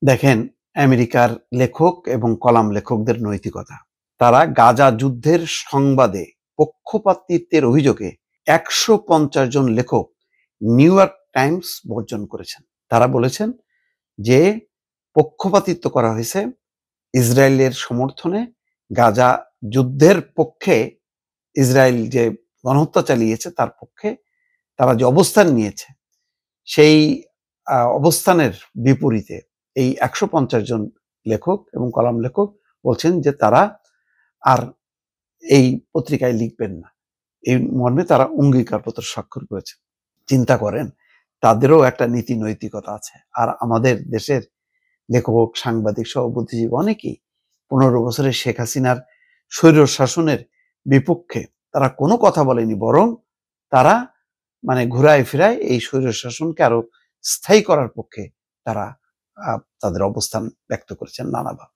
দেখেন, আমেরিকার লেখক এবং কলাম লেখকদের নৈতিকতা। তারা গাজা যুদ্ধের সংবাদে পক্ষপাতিত্বের অভিযোগে ১৫০ জন লেখক নিউ ইয়র্ক টাইমস বর্জন করেছেন। তারা বলেছেন যে পক্ষপাতিত্ব করা হয়েছে ইসরায়েলের সমর্থনে, গাজা যুদ্ধের পক্ষে, ইসরায়েল যে গণহত্যা চালিয়েছে তার পক্ষে তারা যে অবস্থান নিয়েছে সেই অবস্থানের বিপরীতে এই ১৫০ জন লেখক এবং কলাম লেখক বলছেন যে তারা আর এই পত্রিকায় লিখবেন না। এই মর্মে তারা অঙ্গীকারপত্র স্বাক্ষর করেছে। চিন্তা করেন, তাদেরও একটা নীতি নৈতিকতা আছে। আর আমাদের দেশের লেখক, সাংবাদিক সহ বুদ্ধিজীবী অনেকেই ১৫ বছরের শেখ হাসিনার স্বৈর শাসনের বিপক্ষে তারা কোনো কথা বলেনি, বরং তারা ঘুরায় ফিরায় এই স্বৈর শাসনকে আরো স্থায়ী করার পক্ষে তারা তাদের অবস্থান ব্যক্ত করেছেন নানাভাবে।